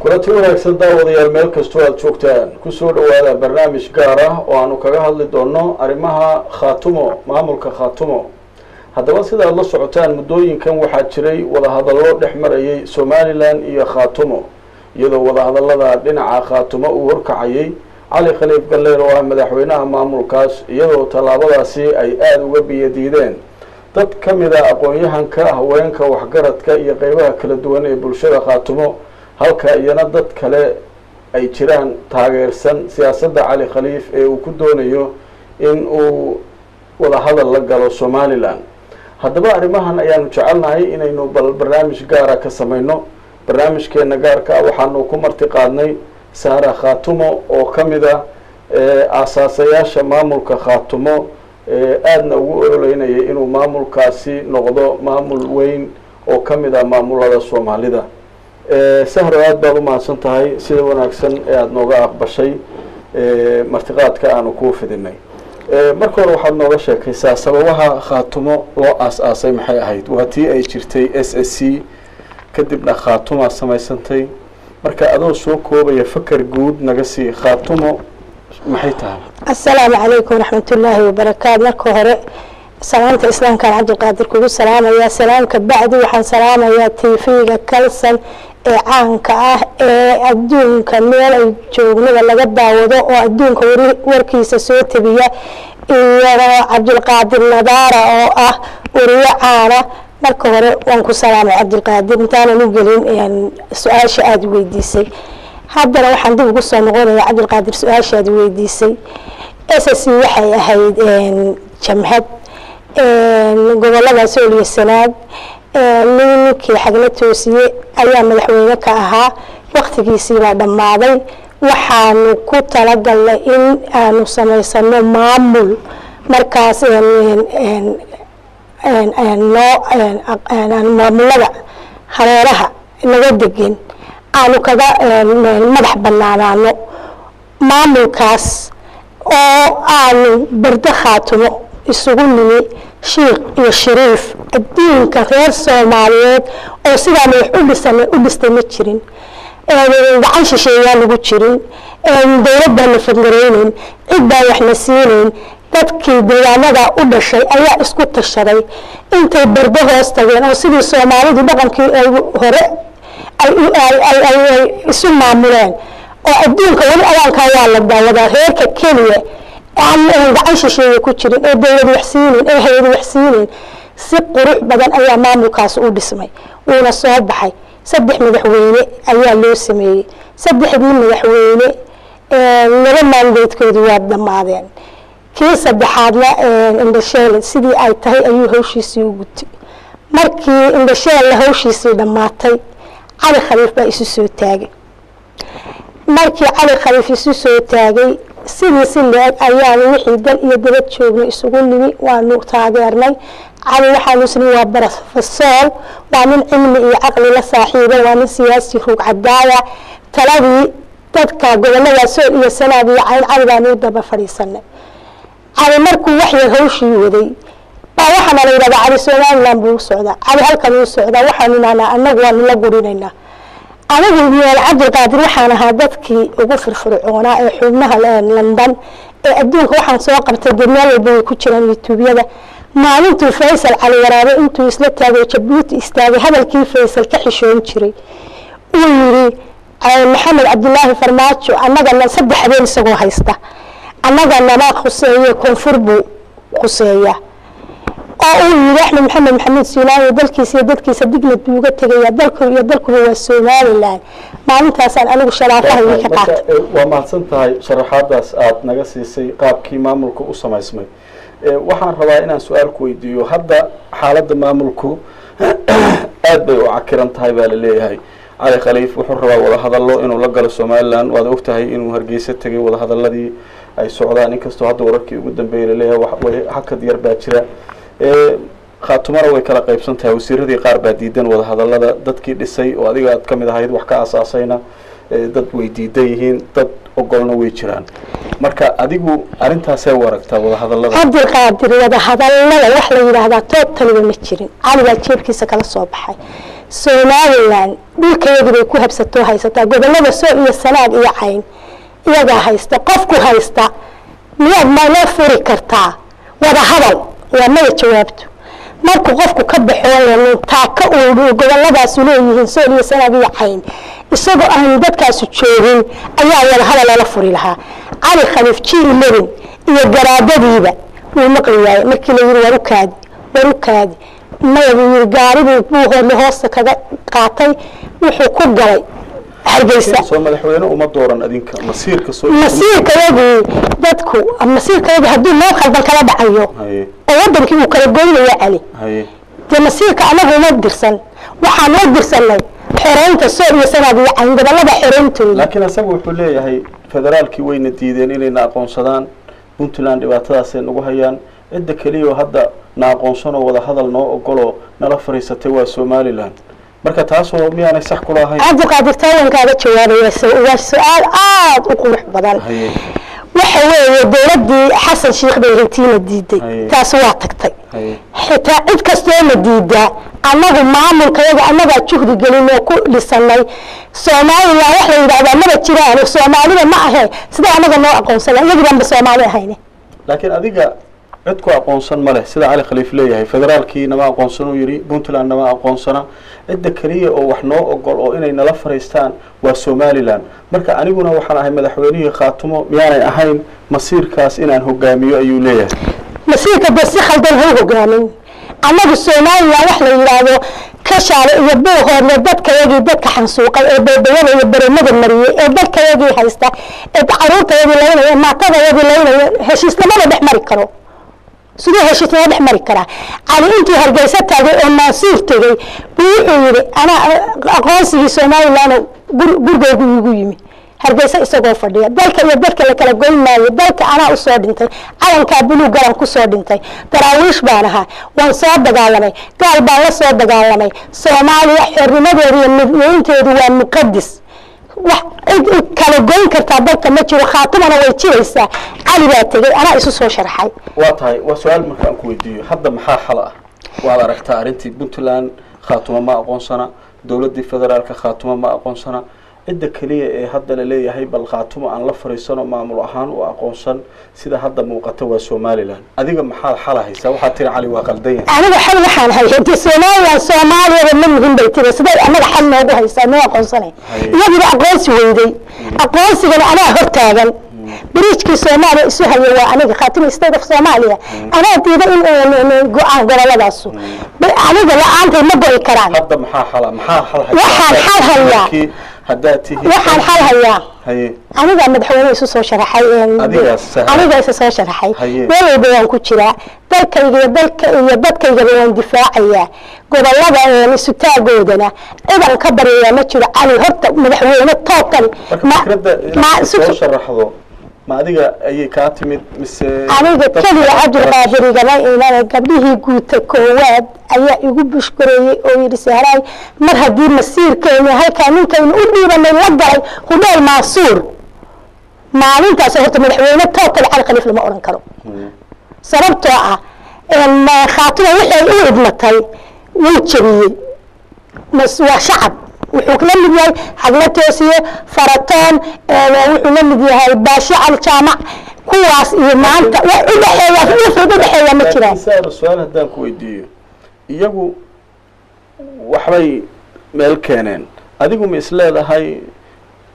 kulanti wanaagsan daawadayaal meel kastoo aad joogtaan kusoo dhawaada barnaamij gaar ah oo aanu kaga hadli doono arrimaha khaatumo maamulka khaatumo. haddaba sida aad la socotaan muddooyinkan waxaa jiray wadahadallo dhex marayay Somaliland iyo khaatumo iyadoo wadahadallada dhinaca khaatumo uu horkacayay cali khaliif galleer oo ah madaxweynaha maamulkaas iyadoo tallaabadaasi ay aad uga biyadiideen dad ka mid ah aqoon-yahanka haweenka waxgaradka iyo qaybaha kala duwan ee bulshada khaatumo halka iyana dad kale ay jiraan taageersan siyaasadda cali khaliif ee uu ku doonayo in uu wada hadal la galo Somaliland. haddaba arrimahan ayaanu jecelnahay inaynu barnaamij gaar ah ka samayno. barnaamijkeena gaarka ah waxaanu ku marti qaadnay Sahra Khaatumo oo ka mid ah aasaasayaasha maamulka khaatumo aadna ugu ololeynayay inuu maamulkaasi noqdo maamul weyn oo ka mid ah maamulada Soomaalida. Sahra aad baad u mahadsan tahay sida wanaagsan ee aad nooga aqbashay martiqaadka aanu ku fidinay. marka hore waxaad nooga sheekaysaa sababaha khaatumo loo aas-aasay maxay ahayd? waa tii ay jirtay SSC kadibna khaatumo samaysantay. marka adoo soo koobaya fakar guud naga sii khaatumo maxay tahay? السلام عليكم ورحمة الله وبركاته. مركو هره سلامة الإسلام كان عبد القادر كل سلام يا سلام كبعد وحن سلام يا تيفيق كلسن عن كأه الدون كميل الجوجل ولا قد وضوء الدون كوركيس سوت بيا يا عبد القادر نبارة أو وريعانة مركو هره وانكو سلام عبد القادر نتانا نقولين يعني سؤال شاد ويديسي هذا لو حن دي قصة نقول يا عبد القادر سؤال شاد ويديسي أساسي وحي هيد جمهد gobolada Sool iyo Sanaag ninkii xagla toosiyay ayaa madaxweyne ka ahaa waqtigiisii baa dhamaaday. waxaanu ku talagalnay in aanu samaysano maamul markaas maamulada hareeraha laga degan aanu kaga madax banaanaano maamulkaas oo aanu barda khaatumo isugu nimi sheekh iyo shariif adduunka reer Soomaaliyeed oo sidaan wax u dhistay ma jirin gacan shisheeyaa lagu jirin dawladda la fadlareeyeen cidda wax la siinin dadkii deegaanada u dhashay ayaa isku tashaday intay bardo hoos tageen oo sidii Soomaalidu dhaqankii ay hore ay isu maamuleen oo adduunka wali ayaanka waa la daawadaa reerka kaliya gacan shisheeye ku jirin ee dawlad wax siinin ee hay'ad wax siinin si qurux badan ayaa maamulkaas u dhismay uuna soo baxay. saddex madaxweyne ayaa loo sameeyay. saddexdii madaxweyne laba mandatekoodii waa dhamaadeen. kii saddexaadna indhasheel sidii ay tahay ayuu hawshiisii u gutay. markii indhasheel hawshiisii dhamaatay cali khaliif baa isu soo taagay. markii cali khaliif isu soo taagay sidii leeg ayaan wixii dal iyo dibad joognay isugu nimi waanu taageernay. cali waxaanu isna waa barafasol waa nin cilmi iyo aqli la saaxiiba waa nin siyaasi ruug cadaaya taladii dadka gobolada Sool iyo Sanaag iyo cali baanu daba fadhiisanay. cali markuu wax yar hawshii waday baa waxaana la yiraahdaa cali Somaliland buu socdaa cali halkan uu socdaa waxaanu anagu waan la gurinaynaa. anigu iyo Cabdi Qaadir waxaan ahaa dadkii ugu firfircoonaa ee xubnaha London ee adduunka waxaan soo qabtay degmada bay ku jiraan YouTube-yada. maalintii Faysal Cali Waraabe intuu isla taagay Jabuuti istaagay hadalkii Faysal ka xishoon jiray uu yiri Maxamed Cabdullaahi Farmaajo annagana saddex habeen isagoo haysta annagana ma khuseeyo koonfur buu khuseeya oo uu yiri Axmed Maxamed Siinaay dalkiisa dadkiisa dignad buu uga tagay dalku waa Somaliland. maalintaas aan anigu sharaafaha ka qaatay. waa mahadsan tahay sharaxaadaas aad naga siisay qaabkii maamulku u samaysmay. waxaan rabaa inaan su'aal ku weydiiyo hadda xaaladda maamulku aad bay u cakiran tahay baa la leeyahay. cali khaliif wuxuu rabaa wada hadallo inuu la galo Somaliland. waad ogtahay inuu Hargeysa tagay wada hadalladii ay socdaan inkastoo hadda wararkii ugu dambeeyay la leeyahay wax hakad yar baa jira. khaatumana way kala qaybsan tahay wasiiradii qaar baa diidan wada hadallada dadkii dhisay oo adiga aad kamid ahayd wax ka asaasayna dad way diidan yihiin dad ogolna way jiraan. marka adigu arintaasay waragtaa wada hadallada? Cabdi Qaadir wada hadallada wax la yiraahdaa totally ma jirin. cali baa jeebkiisa kala soo baxay somalilan dhulkeedii bay ku habsatoo haysataa gobolada sool iyo sanaag iyo cayn iyagaa haysta qofku haysta miyaad maloo furi kartaa wada hadal waa maya jawaabtu markuu qofku ka baxoo taaka uu goboladaas leeyihiin sool iyo sanaag iyo cayn isagoo aan dadkaasi joogin ayaa wada hadal lala furi lahaa cali khaliif jiiri marin iyo garaadadiiba wuu maqli waayey markii la yiri warukaadi maya buu yiri gaaribuu buuhoodle hoosta kaga qaatay wuxuu ku galay hargeysa soo madaxweyne uma dooran adinka masiirka dadku masiirkayagii hadduu loo khaldan kala dhacayo oo wadankii uu kala goynaya cali dee masiirka anagu uma dirsan waxaan u dirsanay xoreynta sool iyo sanaag iyo cayn gobolada xoreyntooda laakiin asaga wuxuu leeyahay federaalkii wayna diideen inayna aqoonsadaan puntland dhibaatadaasay nagu hayaan cidda keliya hadda na aqoonsanoo wada hadal noo ogoloo nala fariisatay waa somalilan marka taasoo miyaanay sax kula ahayn cabdiqaadir taawankaaga jawaabaya waa su-aal aad u qurux badan waxa weeye dowladdii xasan sheekh bay hintiina diiday taas waa tagtay xitaa cid kastoo la diidaa annagu maamulkayaga annagaa juhdi gelin oo ku dhisanay somalilan wax la yidhahdaa maba jiraan soomaalida ma ahe sida annaga noo aqoonsana iyagiibanba soomaali ahayne laakiin adiga cid ku aqoonsan ma leh sida cali khaliif leeyahay federaalkii nama aqoonsan uu yidhi puntland nama aqoonsana cidda keliya oo wax noo ogol oo inay nala fariistaan waa somalilan marka aniguna waxaan ahay madaxweynihii khaatumo miyaanay ahayn masiirkaas inaan hogaamiyo ayuu leeyahay masiirka bas si khaldan ha hogaamin annagu somalilan wax la yidhaahdo kashaale iyo buuhoodle dadkayagii dadka xansuuqay ee beebayada iyo baramada mariyey ee dadkayagii haysta ee caruurtayadii laynaya maatadayadii laynaya heshiisnimada dhex mari karo sidoo heshiisnimada dhex mari karaa cali intuu hargeysa taagay oo maasuur tegey buu wuxuu yidhi anaa aqoonsigii somalilan gurigaygu igu yimi hargeysa isagoo fadhiya dalka iyo dadka la kala goyn maayo dalka anaa usoo dhintay calankaa buluug garan kusoo dhintay daraawiish baan ahaa waan soo dagaalamay gaal baan la soo dagaalamay soomaaliya xornimadeedu iyo midweynteedu waa muqadis wax cid kala goyn kartaa dalka ma jiro khaatimana way jiraysaa cali baa tegey anaa isu soo sharxay waa tahay waa su-aal markaan ku weydiiyo hadda maxaa xal ah waad aragtaa arrintii puntland khaatumo ma aqoonsana dowladdii federaalka khaatumo ma aqoonsana cidda keliya ee hadda la leeyahay bal khaatumo aan la fariisano maamul ahaan u aqoonsan sida hadda muuqata waa somalilan adiga maxaa xal haysaa waxaad tiri cali waa qaldan yahay aniga xal waxaan hayay de somalilan soomaaliyada ma muhiim bay tiri siday anaga xal noogu haysaa noo aqoonsanay iyagiiba aqoonsi weyday aqoonsigana anaa hortaagan biriijkii soomaaliya isu hayay waa aniga khaatimo state of soomaaliya anaa diida in go-aan goboladaasu aniga la-aantay ma go'i karaan hadda maxaa xala waxaan xal hayaa waxaan xal hayaa aniga madaxweyne isu soo sharaxay aniga isa soo sharaxay meel walba waan ku jiraa dalkayga iyo dadkaygaba waan difaacayaa gobolada isutaagoodana cidan ka baryayaa ma jiro cali horta madaxweyne tookali soo sharaxdo ma adiga ayay kaa timid mise aniga keliya cabdulqaadir igama iman gabdhihii guuta koowaad ayaa igu bushgareeyey oo yidhi sahraay mar haddii masiirkeeni halkaa ninkaynu u dhiibanay la galay hudheel maasuur maalintaas horta madaxweyne tookale cali khaliif lama odhan karo sababtoo ah khaatimo waxay u idmatay wuu jabiyey waa shacab wuxuu la mid yahay xagla toosiye faratoon wuxuu la mid yahay baashi cali jaamac kuwaas iyo maanta wax u dhexeeya ma jiraan su-aal haddaan ku weydiiyo iyagu waxbay meel keeneen adigu ma isleedahay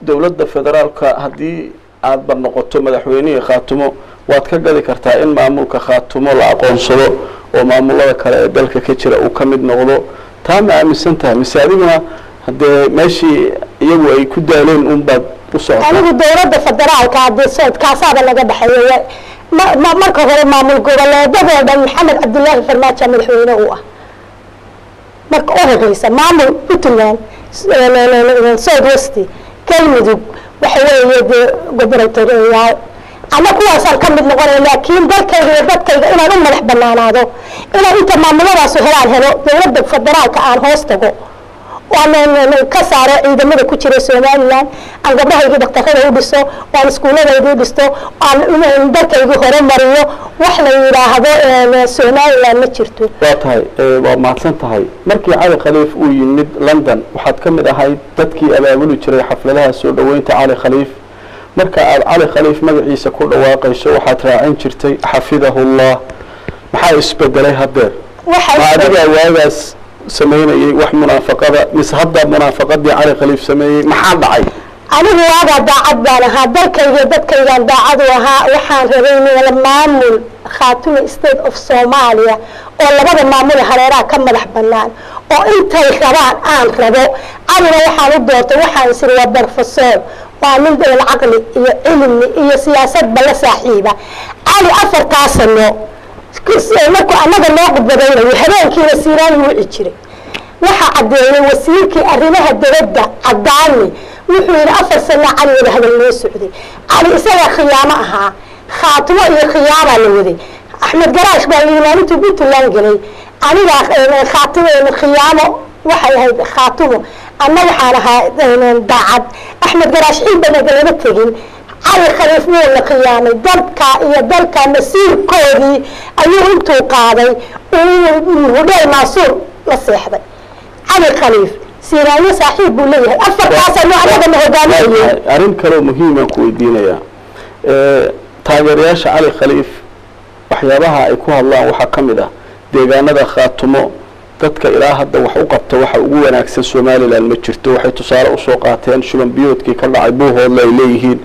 dowladda federaalka haddii aadba noqoto madaxweynihii khaatumo waad ka gadi kartaa in maamulka khaatumo la aqoonsado oo maamulada kale ee dalka ka jira uu ka mid noqdo taa ma aaminsan tahay mise adiguna haddee meeshii iyagu ay ku daaleen un baad u socotaa anigu dowladda federaalka haddii soodkaasaaba laga dhexeeya marka hore maamul goboleedadoo dhan maxamed cabdilaahi farmaajo madaxweyne uu ah marka u horeysa maamul puntland south west galmudug waxa weeye dee goboratoriyaal ama kuwaasaan ka mid noqonaya laakiin dalkayga iyo dadkayga inaan u madax banaanaado inaan inta maamuladaas helaan helo dowladda federaalka aan hoos tago waan ka saaro ciidamada ku jira Somaliland aan gabdhahayga dhaqtarada u dhiso waan iskuuladayda u dhisto aan dalkayga hore mariyo wax la yiraahdo Somaliland ma jirto waa tahay waa mahadsan tahay markii Cali Khaliif uu yimid London waxaad ka mid ahayd dadkii abaabuli jiray xafladaha soo dhaweynta Cali Khaliif marka aad Cali Khaliif magaciisa ku dhawaaqayso waxaad raacin jirtay xafidahullah maxaa isbedelay hadda waxa adiga waagaas sameeyay wax munaafaqada mis hadda munaafaqadii Cali Khaliif sameeyay maxaa dhacay anigu waaga daacad baan ahaa dalkayga dadkayga daacad u ahaa waxaan rabay in maamul Khaatumo State of Somalia oo labada maamul hareeraha ka madax banaan oo intay rabaan aan rabo anina waxaan u doortay waxaan isir waa professor waa min dal aqli iyo cilmi iyo siyaasad bala saaxiiba ali afarta sano markuu anaga loo qodbadaynayo habeenkiina siiraan wuu jiray waxa cadeeyay wasiirkii arrimaha dawladda cadaani wuxuu yiri 4 sano cali wada hadal loo socday cali isaga khiyaamo ahaa Khaatumo iyo khiyaama la waday Axmed Garaash baa liimaantu Puntland galay aniga Khaatumo iyo khiyaamo waxay ahayd Khaatumo anna waxaan ahaa daacad Axmed Garaash inta galaba tagin Cali Khaliif wuu la khiyaamay dalka masiirkoodii ayuu intuu qaaday uu hudhay Mansuur la seexday Cali Khaliif siirayo saaxiib buu leeyahay afartaas anoo anaga ma hogaamiyo arin kale muhiim ah ku weydiinaya taageerayaasha Cali Khaliif waxyaabaha ay ku hadlaan waxa kamid ah deegaanada Khaatumo dadka ilaa hadda wax u qabta waxa ugu wanaagsan Somaliland ma jirto waxay tusaale u soo qaateen shuban biyoodkii ka dhacay Buuhood ay leeyihiin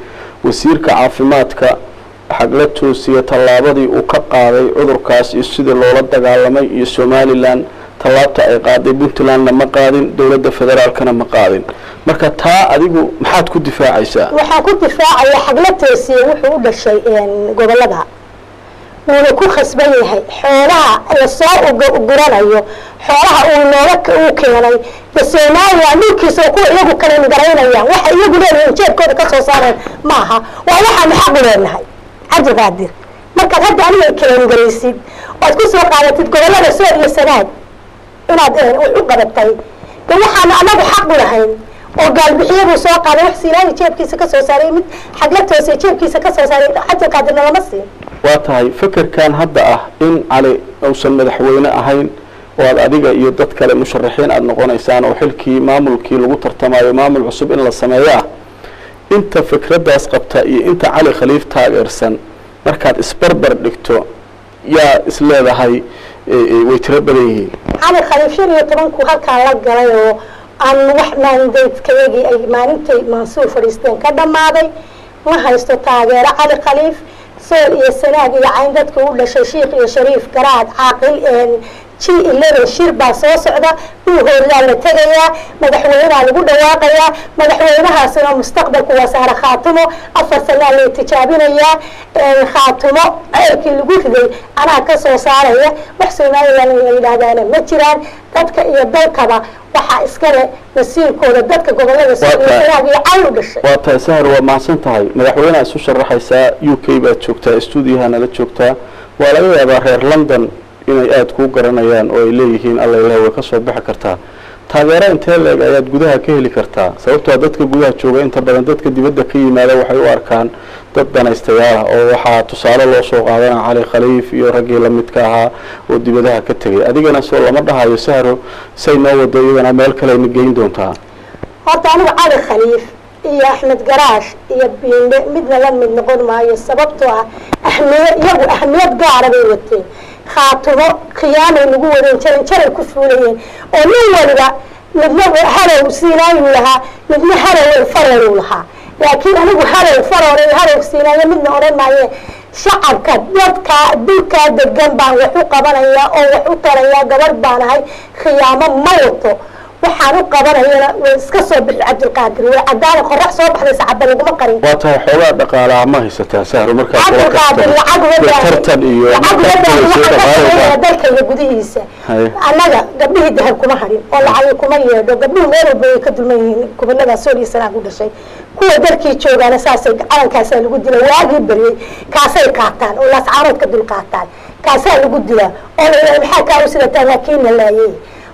wasiirka caafimaadka xagla toosiye tallaabadii uu ka qaaday cudurkaas iyo sidii loola dagaalamay iyo Somaliland tallaabta ay qaaday Puntland ma qaadin dawladda federaalkana ma qaadin marka taa adigu maxaad ku difaacaysaa waxa ku difaacaya xagla toosiye wuxuu u dhashay gobolada uu ku khasban yahay xoolaha la soo guranayo xoolaha uu nooga keenay Somaliland ninkiisa ku iyagu kale ngaraynayaan waxa iyagu leeyihiin jeebkooda ka soo saareen maaha waa waxa maxaq leenahay Cabdi Qaadir marka hadda aniga keen garaysid oo ku soo qaadatid gobolada soo iyo sanaad inaad u qabatay waxaan anagu xaq lahayn oo galbixiyadu soo qaaday wax siinaay jeebkiisa ka soo saaray mid xagla toosay jeebkiisa ka soo saaray Cabdi Qaadir lama siin waa tahay fikirkan hadda ah in Cali uusan madaxweyne ahayn oo adiga iyo dad kale musharaxiin aad noqonaysaan oo xilkii maamulkii lagu tartamayo maamul cusub in la sameeyo inta fikradaas qabta iyo inta Cali Khaliif taageersan markaad isbarbar dhigto yaa isleedahay way tira badan yihiin Cali Khaliif 15 ku halka la galay oo aan wax maandeedkaygi ay maalintay Mansuur fariisteen ka dhamaaday ma haysto taageero Cali Khaliif soo iyo sanaag iyo cayn dadka u dhashay Sheekh iyo Shariif Garaad caaqil ji ilaa shirba soo socda uu hooriyay la tagaya madaxweynaha lagu dhawaaqaya madaxweynahaasina mustaqbalku wasaare Khaatumo 4 sano la tijaabinaya Khaatumo aykii lagu riday ana ka soo saaraya wax Somaliland ay yiraahdaan ma jiraan dadka iyo dalkaba waxa iska leh masiirkooda dadka gobolada Soomaaliya iyo cayn u dhashay waa tahay sahar waa maasan tahay madaxweynaha isu sharaxaysa UK baa joogtaa stuudiyaha la joogtaa waa laga yaabaa reer London inay aad ku garanayaan oo ay leeyihiin Allah ilaahay way ka soo bixi kartaa taageero intee leeg ayaad gudaha ka heli kartaa sababtoo dadka gudaha jooga inta badan dadka dibadda ka yimaada waxay u arkaan dad danaystayaal oo waxa tusaale loo soo qaadanaa Cali Khaliif iyo ragii la midka ahaa oo dibadaha ka tagay adigana soo lama dhahayo sahro say noo wado iyadana meel kale ay geyn doontaa horta anigu Cali Khaliif iyo Axmed Garaash iyo Biinde midna la mid noqon maayo sababtoo ah ahmiyad gaar ah bay wateen Khaatumo khiyaano lagu wadan jaran ku fuulayeen oo nin waliba midna halow siinaayo lahaa midna halow farayo lahaa laakiin anigu halow siinaayo midna oran maayo shacabka dadka dilka degan baan wax u qabanaya oo wax u taraya gabar baan ahay khiyaamo ma wato waxaan u qabanayna way iska soo bixi Cabdi Qaadir way cadaan qorax soo baxday saacad laguma qarin waa tahay xogaa dhaqaalaha ma haysataa sahro markaa Cabdi Qaadir lacag tartan iyo dalka gudihiisa anaga gabdhihii dahab kuma harin oo lacag kuma yeedho gabdhuhu meel walba ay ka dulman yihiin kubanada Soomaaliya ku dhashay kuwa dalkii joogaana saasay calankaas lagu dilay waagii bariyay kaasay qaataan oo laas caarood ka dul qaataan kaasa lagu dilaa oo maxaa ka u sida taakiin laayay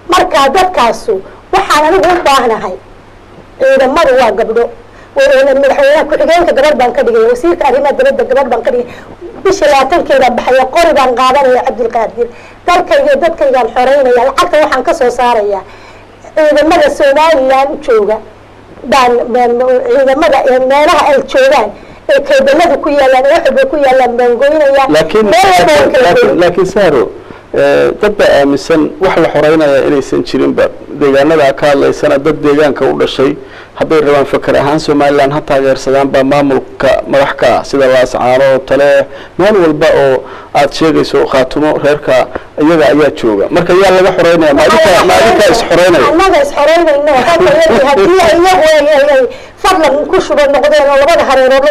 marka dadkaasu waxaan anigu u baahnahay ciidamadu waa gabdho madaxweynaha ku-xigeenka gabadh baan ka dhigay wasiirka arrimaha dibadda gabadh baan ka dhigay bisha 20keeda baxaya qori baan qaadanaya cabdulqaadir dalkayga dadkaygaan xoreynaya lacagta waxaan ka soo saaraya ciidamada Soomaaliland jooga baan ciidamada meelaha ay joogaan ee keedalada ku yaalaan waxba ku yaalaan baan goynaya laakiin saaro dad baa aaminsan wax la xoreynaya inaysan jirinba deegaanada ka hadlaysana dad deegaanka u dhashay hadday rabaan fakar ahaan Soomaaliland ha taageersadaan baa maamulka madaxka sida Laascaano tale meel walba oo aad sheegayso Khaatumo reerka iyaga ayaa jooga marka yaa laga xoreynaya maalinta is xoreynaya annaga is xoreynayno hadii iyagu fadlan ku shuban noqdeen oo labada hareerood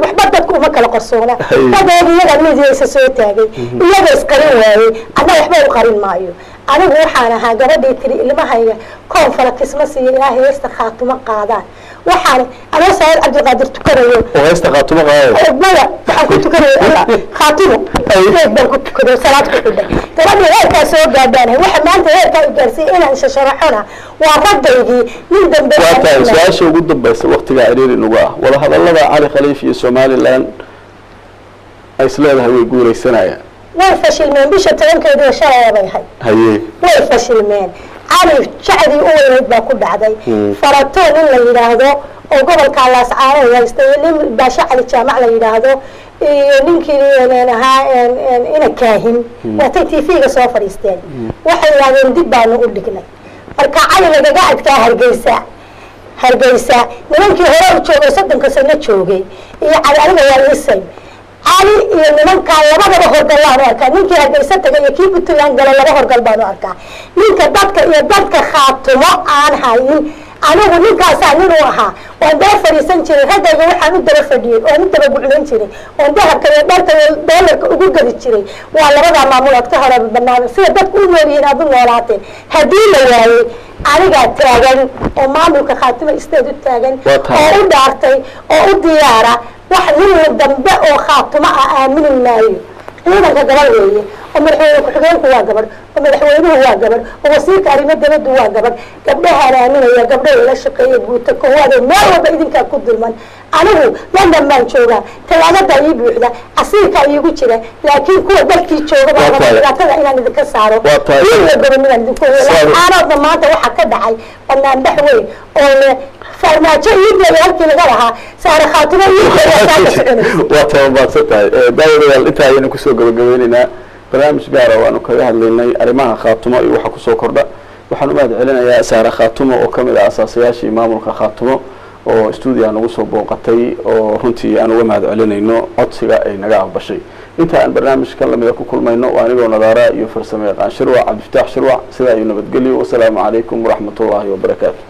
waxba dadku uma kala qarsoona dadooda iyaga midaysa soo taagay iyaga isqarin waayay anna waxba u qarin maayo anigu waxaan ahaa gabadhii tiri ilmahayga konfalakismas iyo ilaahay heesta Khaatumo qaadaan waxaan ana saar cabdulqaadir tukanayo oo heesta Khaatumo qaadaan maya waxaan ku tukanayo Khaatumo ayay baan ku tukanayo salaad ku xidhay gabadhii heerka soo gaadaan waxa maanta heerka u gaarsiin inaan sharaxona waa radaygii min dambe waa su'aasha ugu dambaysa waqtiga ciriiri nagu ah wada hadallada Cali Khaliif iyo Soomaaliland ay isleedahay way guuraysanayaan way fashilmeen bisha 10keeda shalay bay haye way fashilmeen Cali jacdi u weynad baa ku dhacday faratoon in la yiraahdo oo gobolka Laascaano haystay nin baasha Cali jaamac la yiraahdo iyo ninkii ahaa ina kaahin waxa TV-ga soo fariisteen waxay yiraahdeen dib baan u dhignay marka Cali laga adkaa hargeysa nimankii hore u joogay 30 sano joogay iyo Cali aniga waa isay Cali iyo nimanka labadaba horgal baan arkaa ninkii hargeysa tagay iyo kii Puntland galay laba horgal baan arkaa ninka dadka Khaatumo aan hayn anigu ninkaas anigu ahaa oo dad fariisan jiray ragayga waxaan u daba fadhiyay oo u daba guclan jiray oo dahabka iyo dharka doolarka ugu gadi jiray waa labada maamulad ka hore banaan sida dadku u noolyihiin aad u noolaateen hadii la waayay aniga taagan oo maamulka Khaatumo isteed u taagan oo u dhaartay oo u diyaara wax nin dambe oo Khaatumo aamin maayo ciidanka gabadh weeye oo madaxweynaha ku-xigeenku waa gabadh oo madaxweynuhu waa gabadh oo wasiirka arrimaha dibadda waa gabadh gabdhaha aaminaya gabdhaha la shaqeeya guuta koowaad meel walba idinka ku dulman anigu London baan joogaa talaagada ii buuxda asiirka iigu jira laakiin kuwa dalkii jooga baa dhibaatada inaan idinka saaro iyo gobonimada idinku aanadna maanta waxa ka dhacay banaan dhax weyn oo farmaajo iyo halkii laga lahaa saar Khaatumo iyo waa tababartay daawadayaal inta ayaynu ku soo gabagabeynaa barnaamij gaar ah waanu kaga hadlaynay arimaha Khaatumo iyo waxa ku soo kordha waxaan u mahad celinayaa Saar Khaatumo oo kamid ah asaasayaashii maamulka Khaatumo oo studio nagu soo booqatay oo runtii aan uga mahad celinayno codsiga ay naga aqbashay inta aan barnaamijkan lamida ku kulmayno waa anigoo Nadaara iyo farsamo yaqaan Shirwa Cabdi Fataax Shirwa sida ay nabadgelyo wassalaamu calaykum waraxmatullaahi wabarakaatuh